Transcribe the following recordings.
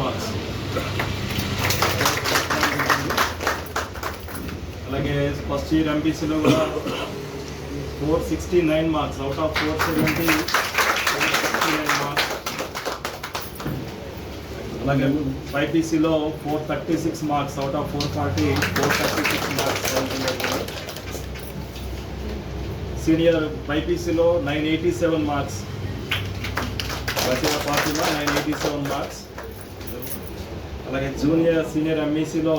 Marks. అలాగే first year ఎంపీసీలో కూడా 469 marks out of 470, 469 marks. అలాగే బైపీసీలో 436 marks out of 440, 436 marks. Senior బైపీసీలో 987 మార్క్స్, పార్టీలో 987 మార్క్స్. అలాగే సీనియర్ ఎంఈసీలో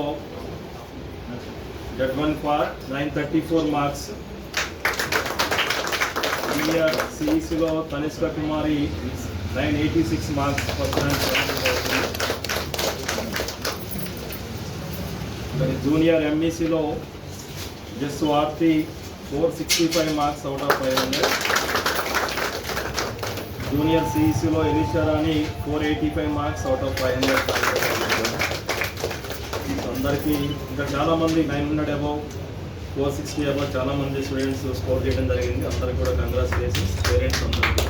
Z1 ఫార్ 934 మార్క్స్. సీనియర్ సిఈసీలో Tanishka Kumari 986 marks first rank. అలాగే జూనియర్ ఎంఈసీలో Jassu Aarti 465 marks out of 500. Junior సిఈసీలో Elisha Rani 485 marks out of 500. అందరికీ ఇంకా చాలామంది 900 అబౌవ్, 460 అబౌవ్ చాలామంది స్టూడెంట్స్ స్కోర్ చేయడం జరిగింది. అందరికీ కూడా కంగ్రాచులేషన్స్ పేరెంట్స్ అందరికీ.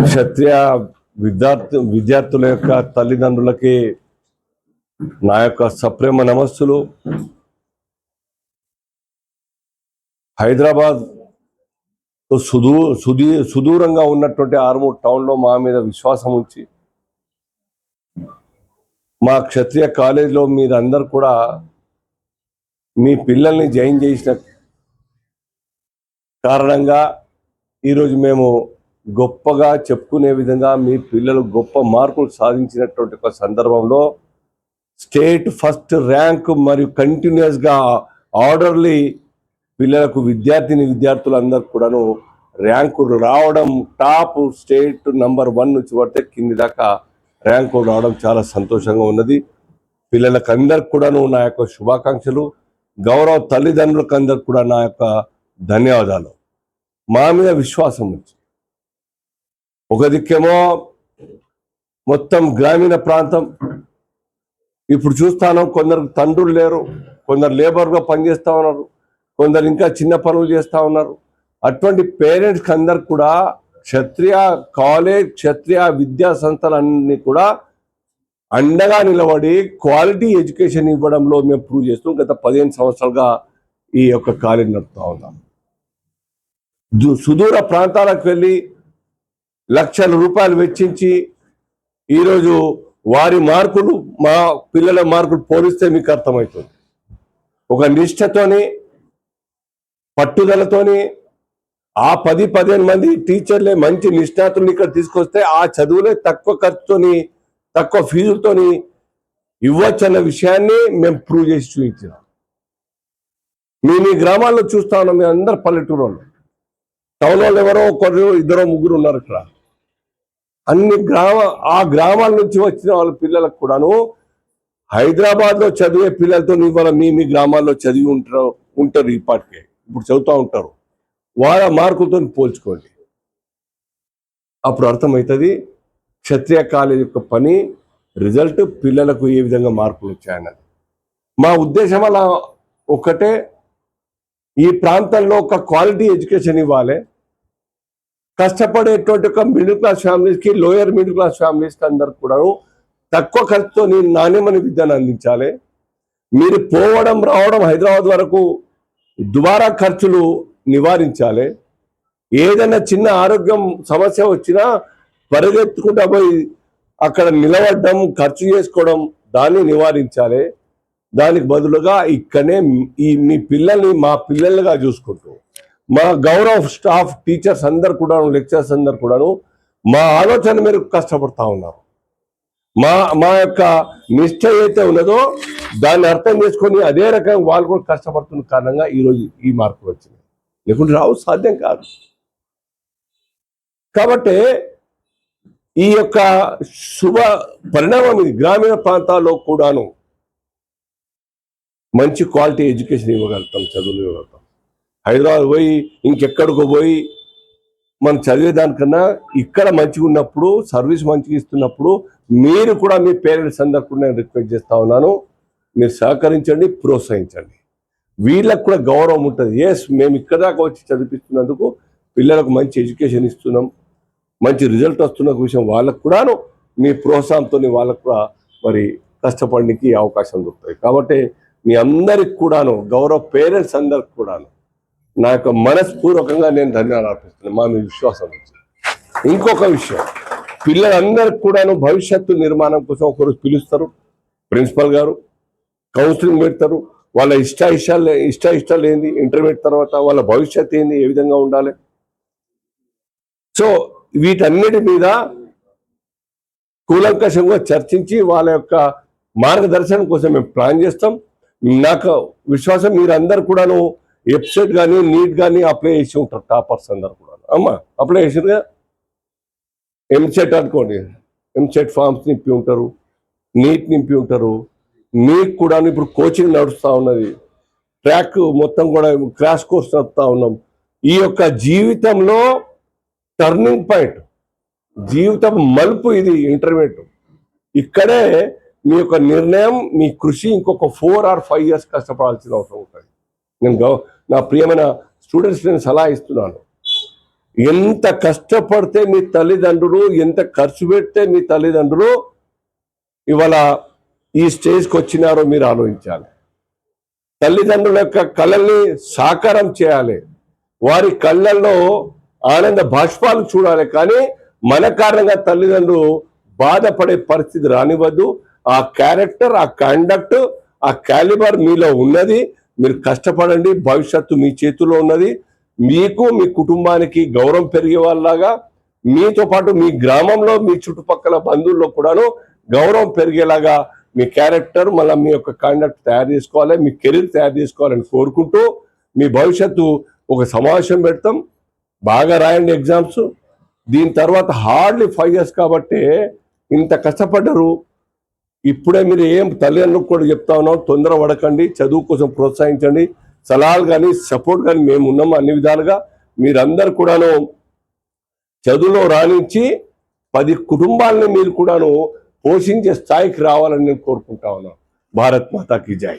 క్షత్రియ విద్యార్థుల యొక్క తల్లిదండ్రులకి నా యొక్క సప్రేమ నమస్సులు. హైదరాబాద్ సుదూరంగా ఉన్నటువంటి ఆర్మూర్ టౌన్లో మా మీద విశ్వాసం ఉంచి మా క్షత్రియ కాలేజీలో మీరందరూ కూడా మీ పిల్లల్ని జాయిన్ చేసిన కారణంగా ఈరోజు మేము గొప్పగా చెప్పుకునే విధంగా మీ పిల్లలు గొప్ప మార్కులు సాధించినటువంటి ఒక సందర్భంలో స్టేట్ ఫస్ట్ ర్యాంక్ మరియు కంటిన్యూస్గా ఆర్డర్లీ పిల్లలకు విద్యార్థులందరూ కూడాను ర్యాంకులు రావడం, టాప్ స్టేట్ నంబర్ 1 నుంచి పడితే కింది దాకా ర్యాంకులు రావడం చాలా సంతోషంగా ఉన్నది. పిల్లలకు అందరికి కూడాను నా యొక్క శుభాకాంక్షలు. గౌరవ తల్లిదండ్రులకు అందరికి కూడా నా యొక్క ధన్యవాదాలు. మా మీద విశ్వాసం వచ్చి ఒక దిక్కేమో మొత్తం గ్రామీణ ప్రాంతం, ఇప్పుడు చూస్తాను కొందరు తండ్రులు లేరు, కొందరు లేబర్గా పనిచేస్తూ ఉన్నారు, కొందరు ఇంకా చిన్న పనులు చేస్తూ ఉన్నారు. అటువంటి పేరెంట్స్కి అందరికి కూడా క్షత్రియ కాలేజ్, క్షత్రియ విద్యా సంస్థలన్నీ కూడా అండగా నిలబడి క్వాలిటీ ఎడ్యుకేషన్ ఇవ్వడంలో మేము ప్రూవ్ చేస్తూ గత 15 సంవత్సరాలుగా ఈ యొక్క కాలేజ్ నడుపుతూ ఉన్నాం. సుదూర ప్రాంతాలకు వెళ్ళి లక్షల రూపాయలు వెచ్చించి ఈరోజు వారి మార్కులు మా పిల్లల మార్కులు పోలిస్తే మీకు అర్థమవుతుంది. ఒక నిష్ఠతోని, పట్టుదలతోని ఆ 10-15 మంది టీచర్లే మంచి నిష్ణాతుల్ని ఇక్కడ తీసుకొస్తే ఆ చదువులే తక్కువ ఖర్చుతోని, తక్కువ ఫీజులతోని ఇవ్వచ్చు అన్న విషయాన్ని మేము ప్రూవ్ చేసి చూపించాం. మీ గ్రామాల్లో చూస్తా ఉన్నాం. మేము అందరు పల్లెటూరు వాళ్ళు, టౌన్ వాళ్ళు ఎవరో ఒకరు 2-3 ఉన్నారు. ఇక్కడ ఆ గ్రామాల నుంచి వచ్చిన వాళ్ళ పిల్లలకు కూడాను హైదరాబాద్లో చదివే పిల్లలతో ఇవాళ మీ గ్రామాల్లో చదివి ఉంటారు ఇప్పటికే, ఇప్పుడు చదువుతూ ఉంటారు. వాళ్ళ మార్కులతో పోల్చుకోండి, అప్పుడు అర్థమవుతుంది క్షత్రియ కాలేజ్ యొక్క పని, రిజల్ట్, పిల్లలకు ఏ విధంగా మార్కులు వచ్చాయన్నది. మా ఉద్దేశం అలా ఒక్కటే, ఈ ప్రాంతంలో ఒక క్వాలిటీ ఎడ్యుకేషన్ ఇవ్వాలి. కష్టపడేటువంటి ఒక మిడిల్ క్లాస్ ఫ్యామిలీస్కి, లోయర్ మిడిల్ క్లాస్ ఫ్యామిలీస్కి అందరికి కూడా తక్కువ ఖర్చుతో నాణ్యమైన విద్యను అందించాలి. మీరు పోవడం రావడం హైదరాబాద్ వరకు దుబారా ఖర్చులు నివారించాలి. ఏదైనా చిన్న ఆరోగ్యం సమస్య వచ్చినా పరిగెత్తుకుంటూ పోయి అక్కడ నిలబడడం, ఖర్చు చేసుకోవడం, దాన్ని నివారించాలి. దానికి బదులుగా ఇక్కడనే మీ పిల్లల్ని మా పిల్లలుగా చూసుకుంటూ మా గౌరవ స్టాఫ్, టీచర్స్ అందరు కూడాను, లెక్చరర్స్ అందరు కూడాను మా ఆలోచన మేరకు కష్టపడతా ఉన్నారు. మా యొక్క నిష్ట ఏదైతే ఉన్నదో దాన్ని అర్థం చేసుకొని అదే రకంగా వాళ్ళు కూడా కష్టపడుతున్న కారణంగా ఈరోజు ఈ మార్పులు వచ్చినాయి. లేకుంటే రావు, సాధ్యం కాదు. కాబట్టి ఈ యొక్క శుభ పరిణామం ఇది. గ్రామీణ ప్రాంతాల్లో కూడాను మంచి క్వాలిటీ ఎడ్యుకేషన్ ఇవ్వగలుగుతాం, చదువులు ఇవ్వగలుగుతాం. హైదరాబాద్ పోయి ఇంకెక్కడికో పోయి మనం చదివేదానికన్నా ఇక్కడ మంచిగా ఉన్నప్పుడు, సర్వీస్ మంచిగా ఇస్తున్నప్పుడు మీరు కూడా మీ పేరెంట్స్ అందరు కూడా నేను రిక్వెస్ట్ చేస్తా ఉన్నాను, మీరు సహకరించండి, ప్రోత్సహించండి. వీళ్ళకు కూడా గౌరవం ఉంటుంది. ఎస్, మేము ఇక్కడ దాకా వచ్చి చదివిస్తున్నందుకు పిల్లలకు మంచి ఎడ్యుకేషన్ ఇస్తున్నాం, మంచి రిజల్ట్ వస్తున్న విషయం వాళ్ళకు కూడాను మీ ప్రోత్సాహంతో వాళ్ళకు కూడా మరి కష్టపడడానికి అవకాశం దొరుకుతాయి. కాబట్టి మీ అందరికి కూడాను గౌరవ పేరెంట్స్ అందరికి కూడాను నా యొక్క మనస్పూర్వకంగా నేను ధన్యవాదాలు అర్పిస్తున్నాను మా మీ విశ్వాసం నుంచి. ఇంకొక విషయం, పిల్లలందరికి కూడాను భవిష్యత్తు నిర్మాణం కోసం ఒకరోజు పిలుస్తారు ప్రిన్సిపల్ గారు, కౌన్సిలింగ్ పెడతారు. వాళ్ళ ఇష్టాలు ఏంది, ఇంటర్మీడియట్ తర్వాత వాళ్ళ భవిష్యత్తు ఏంది, ఏ విధంగా ఉండాలి. సో వీటన్నిటి మీద కూలంకషంగా చర్చించి వాళ్ళ యొక్క మార్గదర్శనం కోసం మేము ప్లాన్ చేస్తాం. నాకు విశ్వాసం మీరందరూ కూడాను వెబ్సైట్ కానీ నీట్ కానీ అప్లై చేసి ఉంటారు. టాపర్స్ అందరు కూడా అమ్మా అప్లై చేసిరుగా. ఎంసెట్ అనుకోండి, ఎంసెట్ ఫామ్స్ నింపి ఉంటారు, నీట్ నింపి ఉంటారు. మీకు కూడా ఇప్పుడు కోచింగ్ నడుస్తూ ఉన్నది, ట్రాక్ మొత్తం కూడా క్రాష్ కోర్స్ నడుపుతా ఉన్నాం. ఈ యొక్క జీవితంలో టర్నింగ్ పాయింట్, జీవితం మలుపు ఇది ఇంటర్మీడియట్. ఇక్కడే మీ యొక్క నిర్ణయం, మీ కృషి ఇంకొక 4 or 5 years కష్టపడాల్సిన అవసరం ఉంటుంది. నేను నా ప్రియమైన స్టూడెంట్స్ నేను సలహా ఇస్తున్నాను. ఎంత కష్టపడితే మీ తల్లిదండ్రులు, ఎంత ఖర్చు పెడితే మీ తల్లిదండ్రులు ఇవాళ ఈ స్టేజ్కి వచ్చినారో మీరు ఆలోచించాలి. తల్లిదండ్రుల యొక్క కళల్ని సాకారం చేయాలి, వారి కళ్ళల్లో ఆనంద బాష్పాలు చూడాలి. కానీ మన కారణంగా తల్లిదండ్రులు బాధపడే పరిస్థితి రానివ్వద్దు. ఆ క్యారెక్టర్, ఆ కండక్ట్, ఆ క్యాలిబర్ మీలో ఉన్నది. మీరు కష్టపడండి, భవిష్యత్తు మీ చేతిలో ఉన్నది. మీకు మీ కుటుంబానికి గౌరవం పెరిగే వాళ్ళలాగా, మీతో పాటు మీ గ్రామంలో మీ చుట్టుపక్కల బంధువుల్లో కూడాను గౌరవం పెరిగేలాగా మీ క్యారెక్టర్, మళ్ళీ మీ యొక్క కండక్ట్ తయారు చేసుకోవాలి, మీ కెరీర్ తయారు చేసుకోవాలని కోరుకుంటూ మీ భవిష్యత్తు ఒక సమావేశం పెడతాం. బాగా రాయండి ఎగ్జామ్స్. దీని తర్వాత హార్డ్లీ 5 years కాబట్టి ఇంత కష్టపడ్డరు. ఇప్పుడే మీరు ఏం తల్లిదండ్రులకు కూడా చెప్తా ఉన్నాం, తొందర పడకండి, చదువు కోసం ప్రోత్సహించండి. సలహాలు కానీ సపోర్ట్ కానీ మేము ఉన్నాము అన్ని విధాలుగా. మీరందరూ కూడాను చదువులో రాణించి 10 కుటుంబాలని మీరు కూడాను పోషించే స్థాయికి రావాలని నేను కోరుకుంటా ఉన్నాను. భారత్ మాతాకి జై.